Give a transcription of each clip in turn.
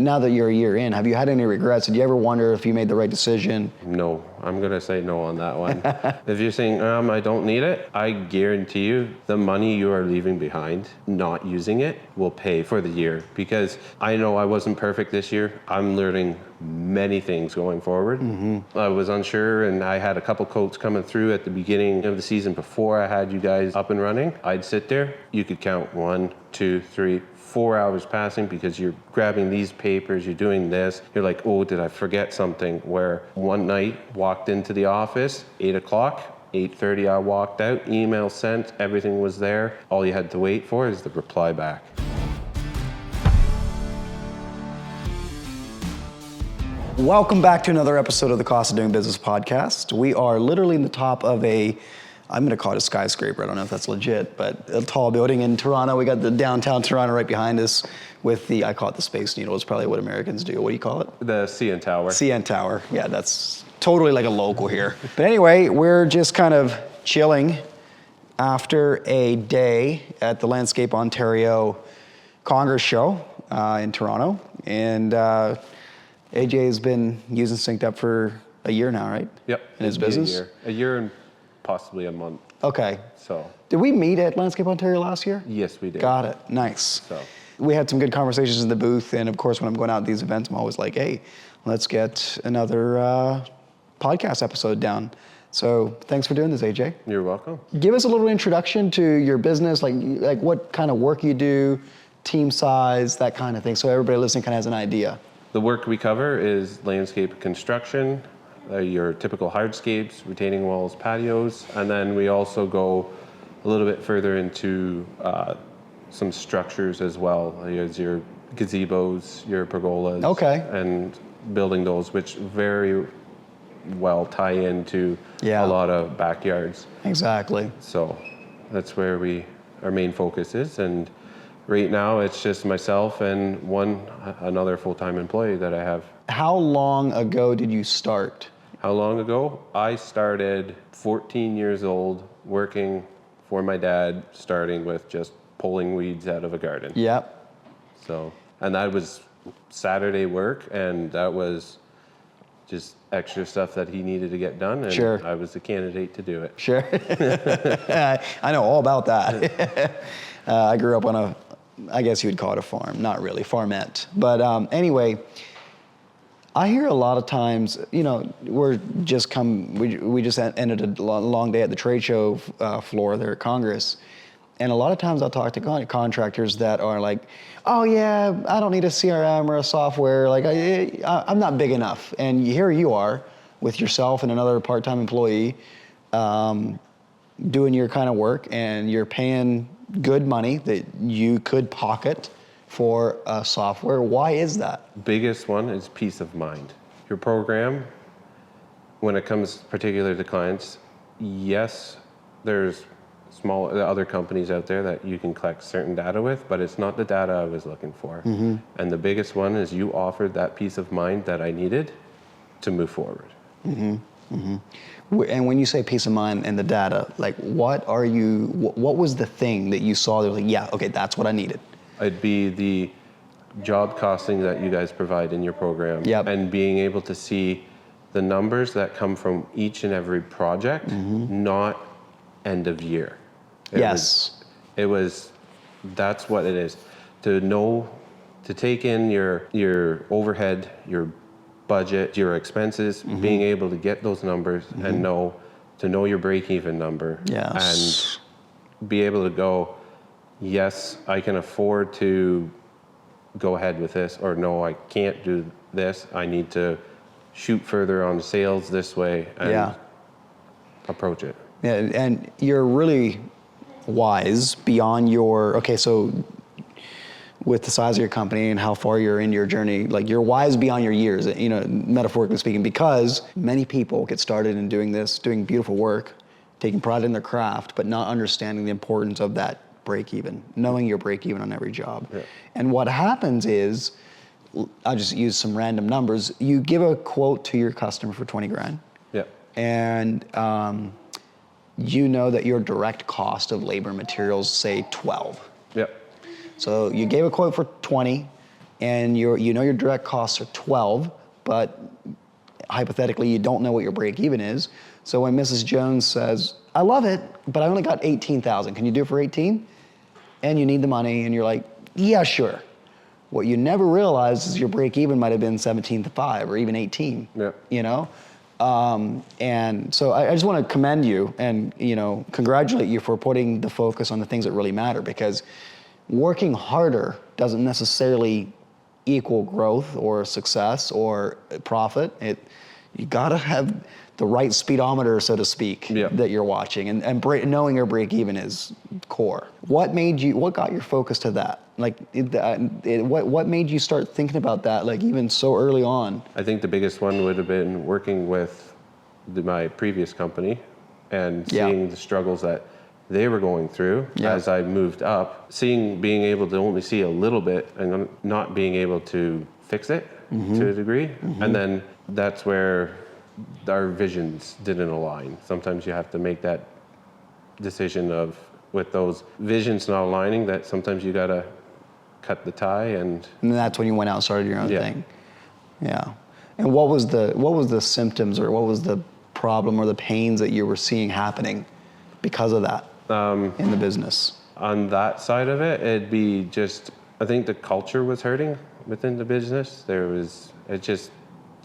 now that you're a year in, have you had any regrets? Did you ever wonder if you made the right decision? No, I'm going to say no on that one. If you're saying, I don't need it, I guarantee you the money you are leaving behind, not using it, will pay for the year. Because I know I wasn't perfect this year. I'm learning many things going forward. I was unsure, and I had a couple quotes coming through at the beginning of the season before I had you guys up and running. I'd sit there, you could count 1, 2, 3, 4 hours passing because you're grabbing these papers, you're doing this. You're like, oh, did I forget something? Where one night, walked into the office, 8 o'clock, 8:30 I walked out, email sent, everything was there. All you had to wait for is the reply back. Welcome back to another episode of the Cost of Doing Business podcast. We are literally in the top of I'm going to call it a skyscraper. I don't know if that's legit, but a tall building in Toronto. We got the downtown Toronto right behind us with I call it the Space Needle. It's probably what Americans do. What do you call it? The CN Tower. CN Tower. Yeah, that's totally like a local here. But anyway, we're just kind of chilling after a day at the Landscape Ontario Congress show in Toronto. And AJ has been using SynkedUP for a year now, right? Yep. In his business? A year and possibly a month. Okay. So. Did we meet at Landscape Ontario last year? Yes, we did. Got it. Nice. So. We had some good conversations in the booth, and of course, when I'm going out to these events, I'm always like, hey, let's get another podcast episode down. So thanks for doing this, AJ. You're welcome. Give us a little introduction to your business, like what kind of work you do, team size, that kind of thing, so everybody listening kind of has an idea. The work we cover is landscape construction, your typical hardscapes, retaining walls, patios, and then we also go a little bit further into some structures as well. There's your gazebos, your pergolas, okay, and building those, which very well tie into a lot of backyards. Exactly. So that's where our main focus is, and right now it's just myself and another full-time employee that I have. How long ago did you start? How long ago? I started 14 years old, working for my dad, starting with just pulling weeds out of a garden. Yep. So, and that was Saturday work, and that was just extra stuff that he needed to get done, and sure. I was the candidate to do it. Sure. I know all about that. I grew up on I guess you would call it a farm, not really, farmette. But anyway, I hear a lot of times, we just ended a long day at the trade show floor there at Congress. And a lot of times I'll talk to contractors that are like, oh yeah, I don't need a CRM or a software. Like I'm not big enough. And here you are with yourself and another part-time employee doing your kind of work, and you're paying good money that you could pocket for software. Why is that? Biggest one is peace of mind. Your program, when it comes particular to clients, yes, there's other companies out there that you can collect certain data with, but it's not the data I was looking for. Mm-hmm. And the biggest one is you offered that peace of mind that I needed to move forward. Mm-hmm. Mm-hmm. And when you say peace of mind and the data, like what was the thing that you saw that was like, yeah, okay, that's what I needed? It'd be the job costing that you guys provide in your program. Yep. And being able to see the numbers that come from each and every project, mm-hmm. not end of year. That's what it is. To know, to take in your overhead, your budget, your expenses, mm-hmm. being able to get those numbers, mm-hmm. and know your break-even number. Yes. And be able to go, yes, I can afford to go ahead with this, or no, I can't do this. I need to shoot further on sales this way and approach it. Yeah, and you're really wise beyond so with the size of your company and how far you're in your journey, like you're wise beyond your years, metaphorically speaking, because many people get started in doing beautiful work, taking pride in their craft, but not understanding the importance of that break even, knowing your break even on every job. Yeah. And what happens is, I'll just use some random numbers, you give a quote to your customer for 20 grand. Yeah. And you know that your direct cost of labor and materials, say 12. Yep. So you gave a quote for 20, and you know your direct costs are 12, but hypothetically you don't know what your break even is. So when Mrs. Jones says, I love it, but I only got 18,000, can you do it for 18? And you need the money, and you're like, yeah, sure. What you never realize is your break even might have been 17.5 or even 18. Yeah. You know, and so I just want to commend you and congratulate you for putting the focus on the things that really matter, because working harder doesn't necessarily equal growth or success or profit. You gotta have the right speedometer, so to speak, that you're watching, and knowing your break even is core. What got your focus to that? Like, what made you start thinking about that, like even so early on? I think the biggest one would have been working with my previous company and seeing the struggles that they were going through as I moved up, being able to only see a little bit and not being able to fix it to a degree. And then that's where our visions didn't align. Sometimes you have to make that decision of, with those visions not aligning, that sometimes you gotta cut the tie, and that's when you went out and started your own thing. Yeah. And what was the symptoms, or what was the problem or the pains that you were seeing happening because of that in the business? On that side of it, it'd be just, I think the culture was hurting within the business.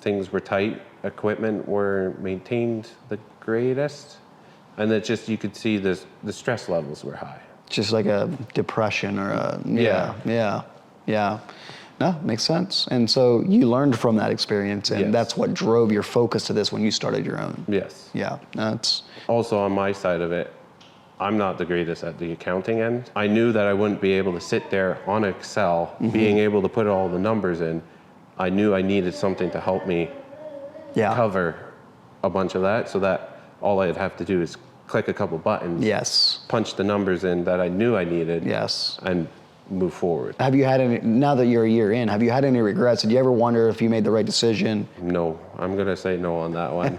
Things were tight, equipment were maintained the greatest, and you could see the stress levels were high. Just like a depression or a, yeah. No, makes sense. And so you learned from that experience, and that's what drove your focus to this when you started your own. Yes. Yeah, that's... Also on my side of it, I'm not the greatest at the accounting end. I knew that I wouldn't be able to sit there on Excel, being able to put all the numbers in. I knew I needed something to help me cover a bunch of that, so that all I'd have to do is click a couple buttons, punch the numbers in that I knew I needed, and move forward. Have you had any, now that you're a year in, have you had any regrets? Did you ever wonder if you made the right decision? No, I'm gonna say no on that one.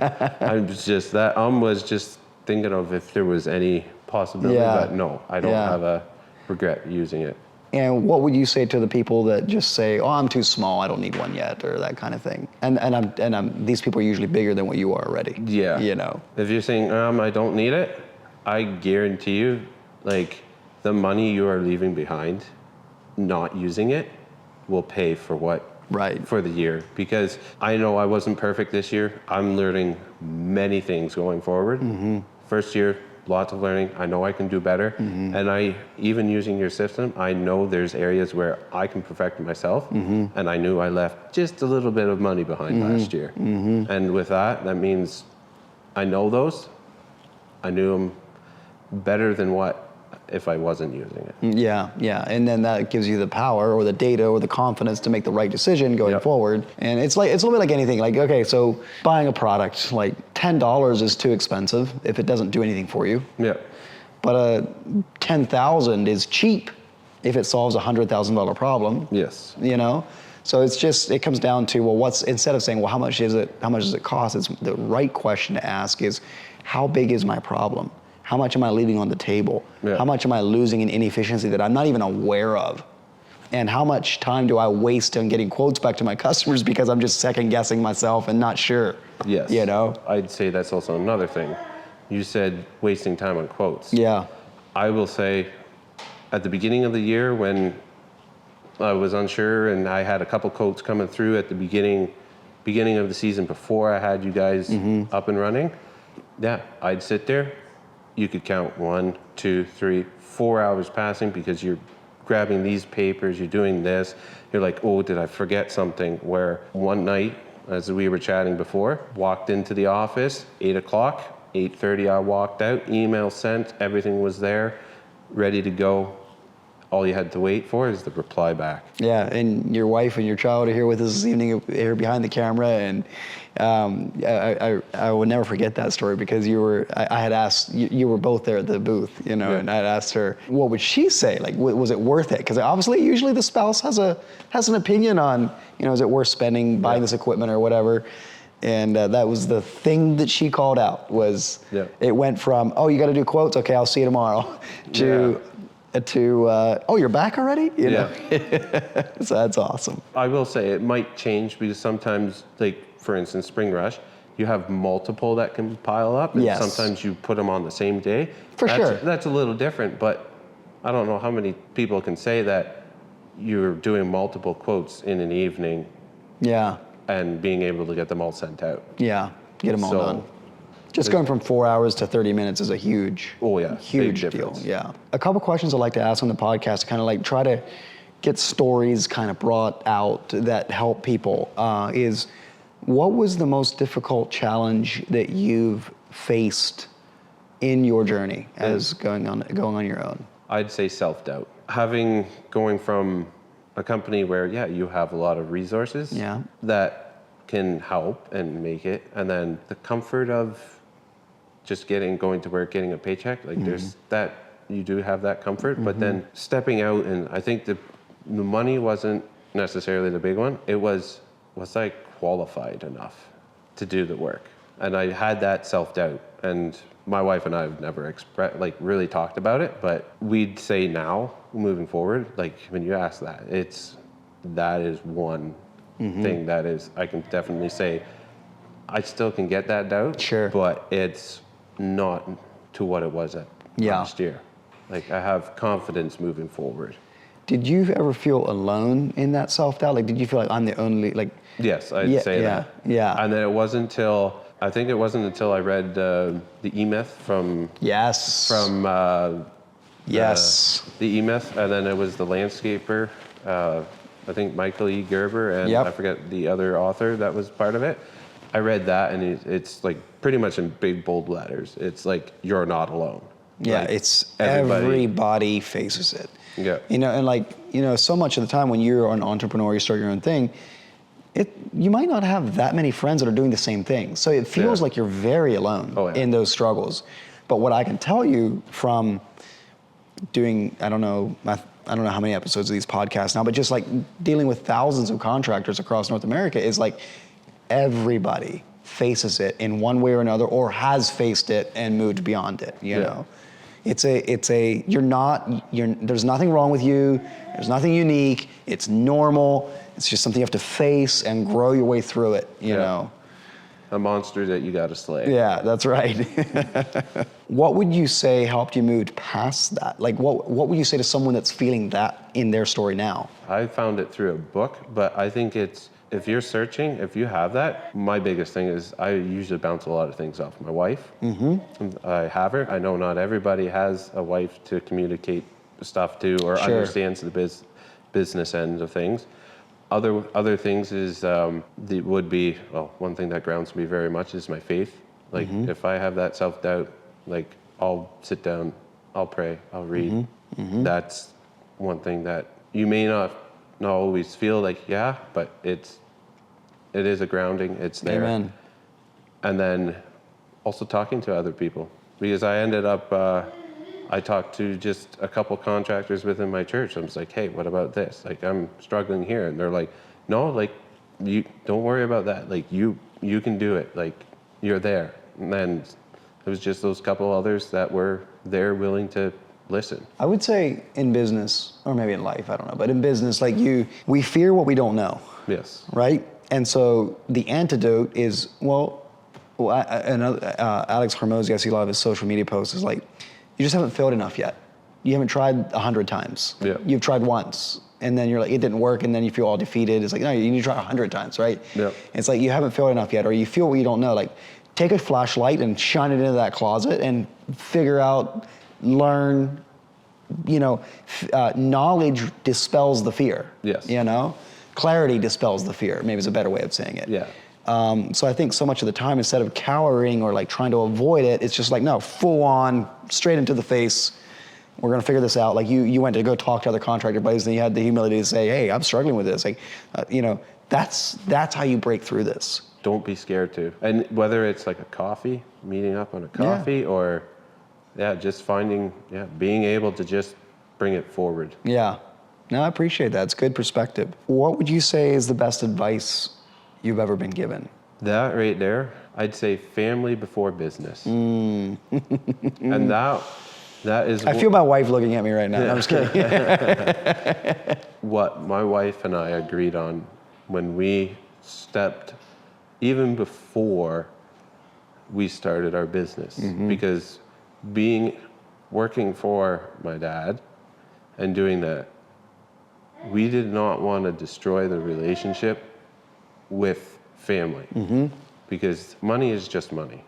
was just thinking of if there was any possibility, but no, I don't have a regret using it. And what would you say to the people that just say, oh, I'm too small, I don't need one yet, or that kind of thing? And these people are usually bigger than what you are already. Yeah. You know. If you're saying, I don't need it, I guarantee you, like, the money you are leaving behind, not using it, will pay for for the year. Because I know I wasn't perfect this year. I'm learning many things going forward. First year, lots of learning. I know I can do better. And even using your system, I know there's areas where I can perfect myself. And I knew I left just a little bit of money behind last year. And with that means I know those. I knew them better than if I wasn't using it. Yeah. And then that gives you the power or the data or the confidence to make the right decision going forward. And it's a little bit like anything. Like, okay, so buying a product, like $10 is too expensive if it doesn't do anything for you. Yeah. But $10,000 is cheap if it solves a $100,000 problem. Yes. You know? So it comes down to, well, instead of saying, well, how much does it cost? It's the right question to ask is, how big is my problem? How much am I leaving on the table? How much am I losing in inefficiency that I'm not even aware of? And how much time do I waste on getting quotes back to my customers because I'm just second guessing myself and not sure? Yes. You know? I'd say that's also another thing. You said wasting time on quotes. Yeah. I will say at the beginning of the year when I was unsure and I had a couple quotes coming through at the beginning of the season before I had you guys up and running, I'd sit there. You could count 1, 2, 3, 4 hours passing because you're grabbing these papers, you're doing this. You're like, oh, did I forget something? Where one night, as we were chatting before, walked into the office, 8 o'clock, 8:30 I walked out, email sent, everything was there, ready to go. All you had to wait for is the reply back. Yeah, and your wife and your child are here with us this evening, here behind the camera, and I will never forget that story because I had asked, you were both there at the booth, and I had asked her, what would she say? Like, was it worth it? Because obviously, usually the spouse has an opinion on, is it worth spending, buying this equipment or whatever. And that was the thing that she called out was, it went from, oh, you got to do quotes? Okay, I'll see you tomorrow, to, oh, you're back already? You know? Yeah. So that's awesome. I will say it might change because sometimes, like for instance, Spring Rush, you have multiple that can pile up, and Yes. sometimes you put them on the same day. For sure. That's a little different, but I don't know how many people can say that you're doing multiple quotes in an evening Yeah. and being able to get them all sent out. Yeah. Get them all So, done. Just going from 4 hours to 30 minutes is a huge, Oh yeah, huge big deal. difference. Yeah. A couple questions I'd like to ask on the podcast to kind of like try to get stories kind of brought out that help people is what was the most difficult challenge that you've faced in your journey as going on your own? I'd say self-doubt. Going from a company where, yeah, you have a lot of resources Yeah. that can help and make it, and then the comfort of just going to work, getting a paycheck, like there's that, you do have that comfort, but then stepping out, and I think the money wasn't necessarily the big one. It was I qualified enough to do the work? And I had that self-doubt, and my wife and I have never really talked about it, but we'd say now, moving forward, like when you ask that, that is one thing that is, I can definitely say, I still can get that doubt, Sure. but it's not to what it was at last year. Like I have confidence moving forward. Did you ever feel alone in that self-doubt? Like, did you feel like I'm the only, like... Yes, I'd say that. Yeah. And then it wasn't until I read the E-Myth from... Yes. From... Yes. The E-Myth, and then it was the landscaper, I think Michael E. Gerber, and Yep. I forget the other author that was part of it. I read that, and it's like pretty much in big bold letters. It's like, you're not alone. Yeah, Like, it's everybody faces it. Yeah. You know, and like, you know, so much of the time when you're an entrepreneur, you start your own thing, you might not have that many friends that are doing the same thing. So it feels like you're very alone in those struggles. But what I can tell you from doing, I don't know how many episodes of these podcasts now, but just like dealing with thousands of contractors across North America is like everybody faces it in one way or another, or has faced it and moved beyond it, you know? There's nothing wrong with you. There's nothing unique. It's normal. It's just something you have to face and grow your way through it, you know? A monster that you got to slay. Yeah, that's right. What would you say helped you move past that? Like, what would you say to someone that's feeling that in their story now? I found it through a book, but I think if you're searching, if you have that, my biggest thing is I usually bounce a lot of things off my wife. I have her. I know not everybody has a wife to communicate stuff to or understands the business end of things. Other things is one thing that grounds me very much is my faith. Like if I have that self-doubt, like I'll sit down, I'll pray, I'll read. That's one thing that you may not always feel like, but it is a grounding, it's there. Amen. And then also talking to other people, because I ended up, I talked to just a couple contractors within my church. I was like, hey, what about this? Like, I'm struggling here. And they're like, no, like, you don't worry about that. Like, you can do it. Like, you're there. And then it was just those couple others that were there willing to listen. I would say in business, or maybe in life, I don't know, but in business, like we fear what we don't know. Yes. Right? And so the antidote is, Alex Hormozy, I see a lot of his social media posts, is like, you just haven't failed enough yet. You haven't tried 100 times. Yeah. You've tried once, and then you're like, it didn't work, and then you feel all defeated. It's like, no, you need to try 100 times, right? Yeah. It's like, you haven't failed enough yet, or you feel what you don't know. Like, take a flashlight and shine it into that closet and figure out, learn, knowledge dispels the fear. Yes. Clarity dispels the fear, maybe is a better way of saying it. Yeah. So I think so much of the time, instead of cowering or like trying to avoid it, it's just like, no, full on, straight into the face. We're gonna figure this out. Like you went to go talk to other contractor buddies, and you had the humility to say, hey, I'm struggling with this. Like, that's how you break through this. Don't be scared to. And whether it's like a coffee, meeting up on a coffee, or just being able to just bring it forward. Yeah. No, I appreciate that. It's good perspective. What would you say is the best advice you've ever been given? That right there, I'd say family before business. And That is I feel my wife looking at me right now. No, I'm just kidding. what my wife and I agreed on when we stepped, even before we started our business. Because working for my dad and doing that, we did not want to destroy the relationship with family. Because money is just money.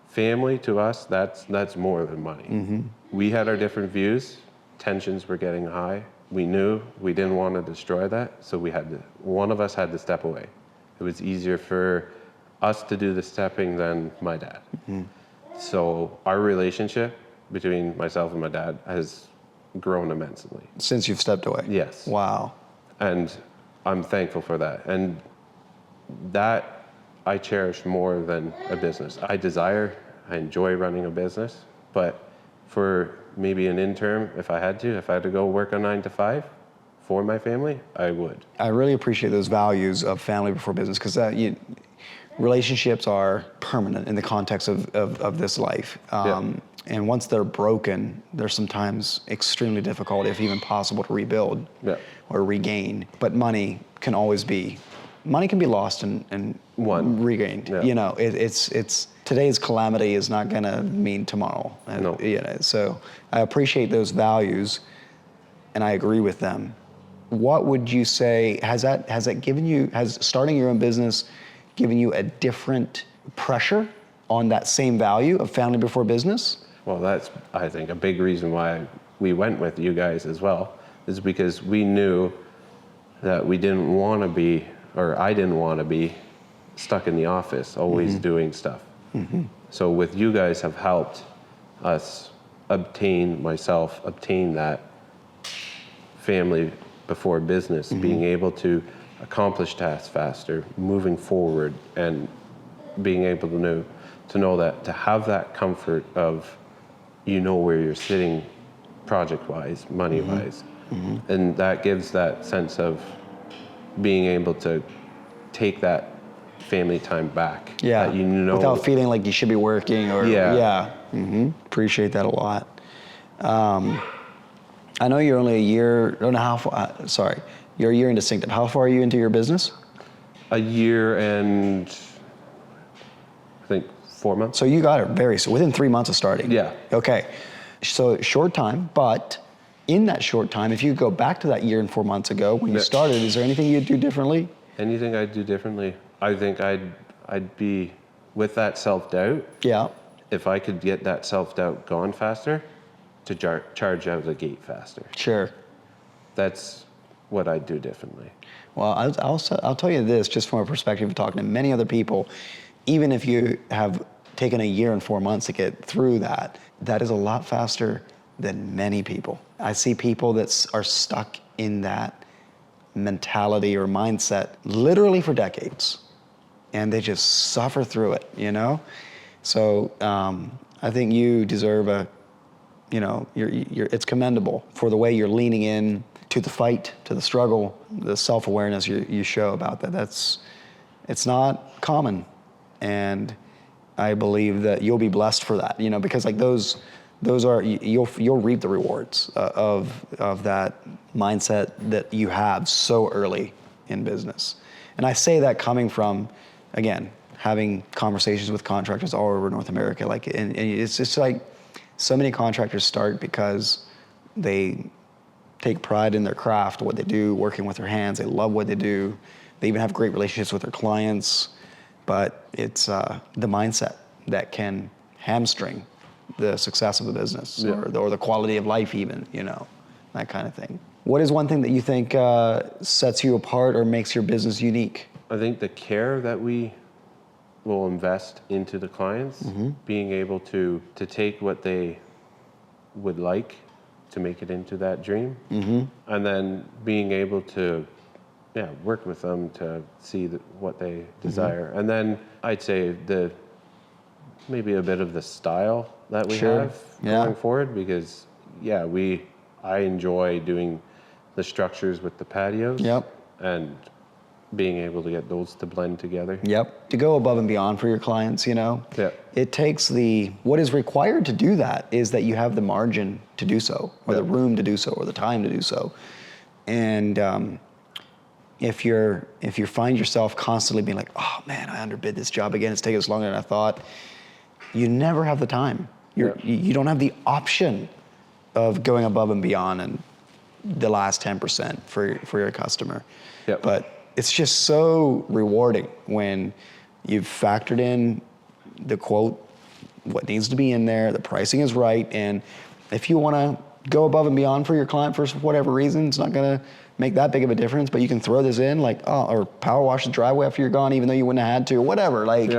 Family to us, that's more than money. We had our different views. Tensions were getting high. We knew we didn't want to destroy that, so one of us had to step away. It was easier for us to do the stepping than my dad. So our relationship between myself and my dad has grown immensely. Since you've stepped away? Yes. Wow. And I'm thankful for that. And that I cherish more than a business. I enjoy running a business, but for maybe an interim, if I had to go work a 9 to 5 for my family, I would. I really appreciate those values of family before business, because relationships are permanent in the context of this life. And once they're broken, they're sometimes extremely difficult, if even possible, to rebuild or regain. But money can be lost and regained. Yeah. It's today's calamity is not going to mean tomorrow. No. So I appreciate those values, and I agree with them. What would you say has starting your own business given you a different pressure on that same value of family before business? Well, that's, I think, a big reason why we went with you guys as well, is because we knew that I didn't want to be stuck in the office, always doing stuff. So with you guys have helped us obtain that family before business, being able to accomplish tasks faster, moving forward, and being able to know that, to have that comfort of, where you're sitting project-wise, money-wise. And that gives that sense of being able to take that family time back. Yeah, that without feeling like you should be working or, Appreciate that a lot. I know you're only you're a year into SynkedUP. How far are you into your business? A year and I think 4 months. So you got it within 3 months of starting. Yeah. Okay. So short time, but in that short time, if you go back to that year and 4 months ago when you started, is there anything you'd do differently? Anything I'd do differently? I think I'd be with that self-doubt. Yeah. If I could get that self-doubt gone faster, to charge out of the gate faster. Sure. That's what I'd do differently. Well, I'll tell you this, just from a perspective of talking to many other people, even if you have taken a year and 4 months to get through that is a lot faster than many people. I see people that are stuck in that mentality or mindset literally for decades, and they just suffer through it, So I think you deserve it's commendable for the way you're leaning in to the fight, to the struggle, the self-awareness you show about that. It's not common, and I believe that you'll be blessed for that. Because like those are you'll reap the rewards of that mindset that you have so early in business. And I say that coming from, again, having conversations with contractors all over North America. And it's just like so many contractors start because they take pride in their craft, what they do, working with their hands. They love what they do. They even have great relationships with their clients. But it's the mindset that can hamstring the success of the business or the quality of life even, that kind of thing. What is one thing that you think sets you apart or makes your business unique? I think the care that we will invest into the clients, being able to take what they would like to make it into that dream, and then being able to work with them to see what they desire. And then I'd say maybe a bit of the style that we have going forward, because I enjoy doing the structures with the patios, and being able to get those to blend together. Yep. To go above and beyond for your clients, you know, Yeah. it takes what is required to do that is that you have the margin to do so, or the room to do so, or the time to do so. And if you find yourself constantly being like, oh man, I underbid this job again, it's taking us longer than I thought, you never have the time. You don't have the option of going above and beyond and the last 10% for your customer. Yep. But it's just so rewarding when you've factored in the quote, what needs to be in there, the pricing is right, and if you want to go above and beyond for your client for whatever reason, it's not going to make that big of a difference, but you can throw this in, like, or power wash the driveway after you're gone, even though you wouldn't have had to, or whatever. Like,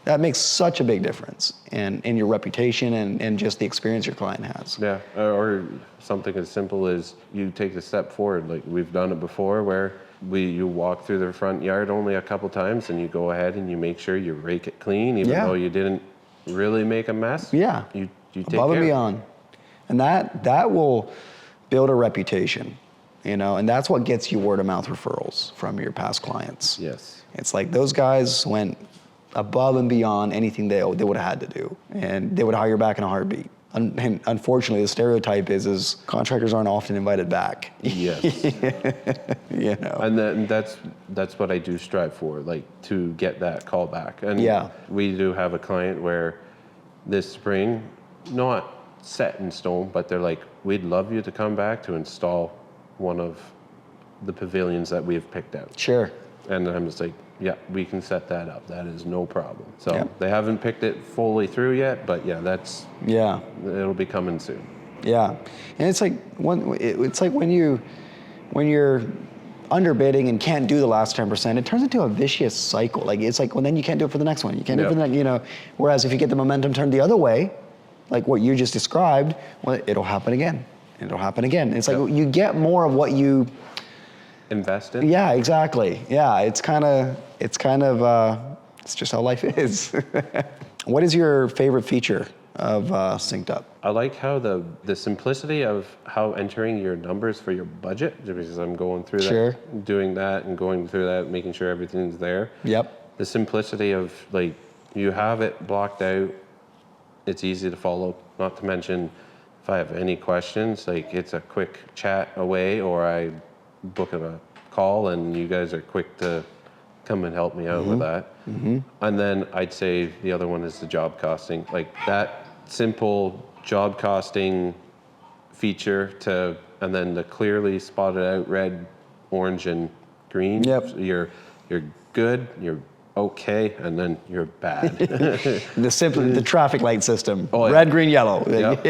that makes such a big difference in your reputation and just the experience your client has. Yeah, or something as simple as you take a step forward. Like we've done it before where you walk through the front yard only a couple times and you go ahead and you make sure you rake it clean, even though you didn't really make a mess. Yeah, you take above care. And beyond. And that will build a reputation, you know, and that's what gets you word of mouth referrals from your past clients. Yes. It's like those guys went above and beyond anything they would have had to do, and they would hire you back in a heartbeat. And unfortunately, the stereotype is contractors aren't often invited back. Yes. You know. And then that's what I do strive for, like to get that call back. And we do have a client where this spring, not set in stone, but they're like, we'd love you to come back to install one of the pavilions that we've picked out. Sure. And I'm just like, yeah, we can set that up. That is no problem. So they haven't picked it fully through yet, but it'll be coming soon. Yeah, and it's like when you're underbidding and can't do the last 10%, it turns into a vicious cycle. Like it's like, well, then you can't do it for the next one. You can't do it for the next, you know. Whereas if you get the momentum turned the other way, like what you just described, well, it'll happen again. It'll happen again. It's like you get more of what you invest in. Yeah, exactly. Yeah, it's just how life is. What is your favorite feature of SynkedUP? I like how the simplicity of how entering your numbers for your budget, because I'm going through that, doing that and going through that, making sure everything's there. Yep. The simplicity of like, you have it blocked out, it's easy to follow, not to mention if I have any questions, like it's a quick chat away, or I book a call and you guys are quick to come and help me out with that. Mm-hmm. And then I'd say the other one is the job costing. Like that simple job costing feature and then the clearly spotted out red, orange, and green. Yep. You're good, you're okay, and then you're bad. The traffic light system. Oh, red, green, yellow. Yep.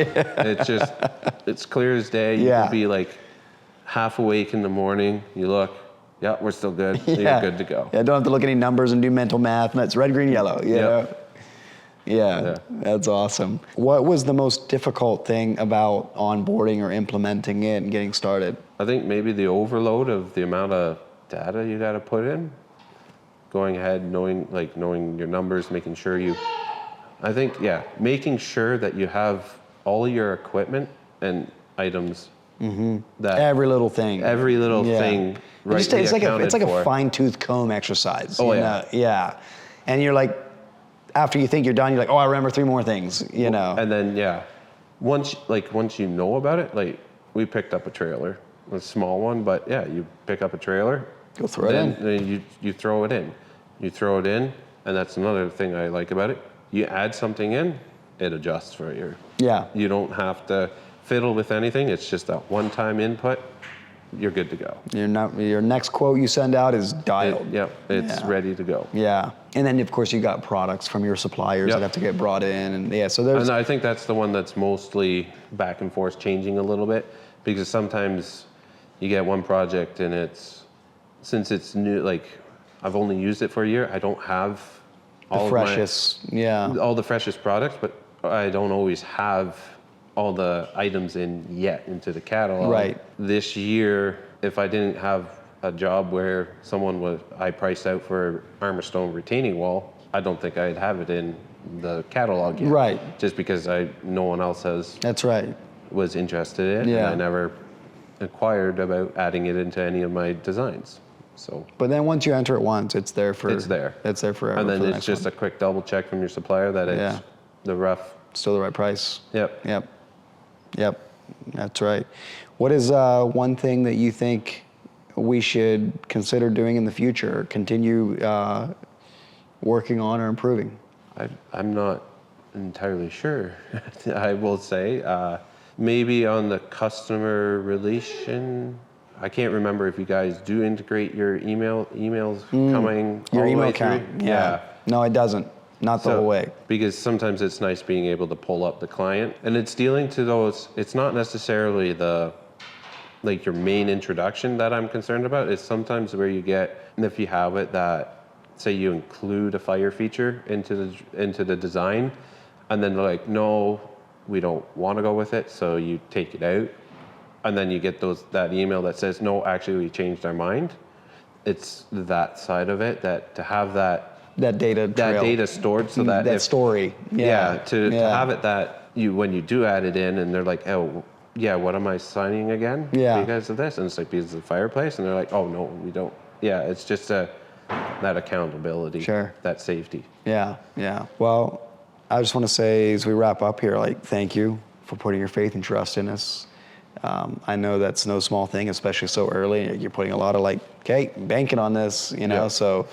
It's clear as day. You could be like half awake in the morning, you look, yeah, we're still good. You're good to go. Yeah, don't have to look at any numbers and do mental math. That's red, green, yellow. Yeah, that's awesome. What was the most difficult thing about onboarding or implementing it and getting started? I think maybe the overload of the amount of data you got to put in. Going ahead, knowing your numbers, making sure making sure that you have all your equipment and items. Mm-hmm. That every little thing. Right. It's like a fine-tooth comb exercise. Oh, yeah. And you're like, after you think you're done, you're like, oh, I remember 3 more things, you know. And then once you know about it, like we picked up a trailer, a small one, but you pick up a trailer, go throw it in. Then you throw it in. You throw it in, and that's another thing I like about it. You add something in, it adjusts for you. Yeah. You don't have to fiddle with anything. It's just that one-time input. You're good to go. Your next quote you send out is dialed. It's ready to go. Yeah, and then of course you got products from your suppliers that have to get brought in, and so there's. And I think that's the one that's mostly back and forth, changing a little bit, because sometimes you get one project and since it's new, like I've only used it for a year, I don't have all the freshest products, but I don't always have all the items into the catalog. Right. This year, if I didn't have a job where I priced out for armor stone retaining wall, I don't think I'd have it in the catalog yet. Right. Just because no one else was interested in it, and I never inquired about adding it into any of my designs. So, But then once you enter it once, it's there for. It's there. It's there forever. and then for the it's next just one. a quick double check from your supplier that it's Yeah. the rough. Still the right price. Yep. Yep. That's right. What is one thing that you think we should consider doing in the future, or continue working on or improving? I'm not entirely sure. I will say maybe on the customer relation. I can't remember if you guys do integrate your emails coming Your all the email way account. through. Yeah. No, it doesn't. Not the whole way. Because sometimes it's nice being able to pull up the client, and it's dealing to those. It's not necessarily like your main introduction that I'm concerned about. It's sometimes where you get, and if you have it, that say you include a fire feature into the design, and then they're like, no, we don't want to go with it, so you take it out, and then you get that email that says, no, actually we changed our mind. It's that side of it, that to have that data trail. that data stored, so that that story. to have it that when you do add it in, and they're like, oh yeah, what am I signing again? Yeah. Because of this, and it's like because of the fireplace, and they're like, oh no, we don't. Yeah, it's just that accountability, Sure. that safety. Yeah. Well, I just want to say as we wrap up here, like, thank you for putting your faith and trust in us. I know that's no small thing, especially so early. You're putting a lot of banking on this, Yeah. so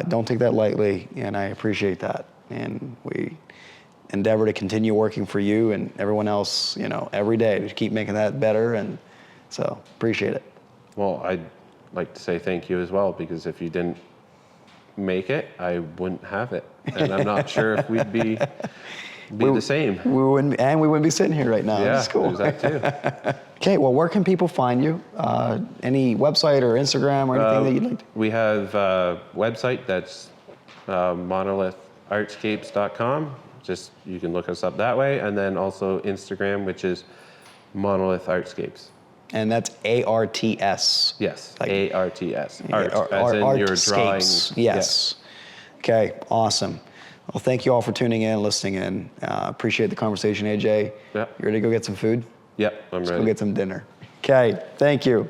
don't take that lightly, and I appreciate that. And we endeavor to continue working for you and everyone else, every day to keep making that better, and so appreciate it. Well, I'd like to say thank you as well, because if you didn't make it, I wouldn't have it, and I'm not sure if we'd be the same. We wouldn't be sitting here right now. Yeah, That's cool. there's that too. Okay, well, where can people find you? Any website or Instagram or anything that you'd like to? We have a website that's Monolith Artscapes.com. Just, you can look us up that way, and then also Instagram, which is Monolith Artscapes. And that's ARTS. Yes, Like- ARTS. Art, as in your drawing. Artscapes. Yes. Okay, awesome. Well, thank you all for tuning in and listening in. Appreciate the conversation, AJ. Yeah. You ready to go get some food? Yep, I'm Let's ready. go get some dinner. Okay, thank you.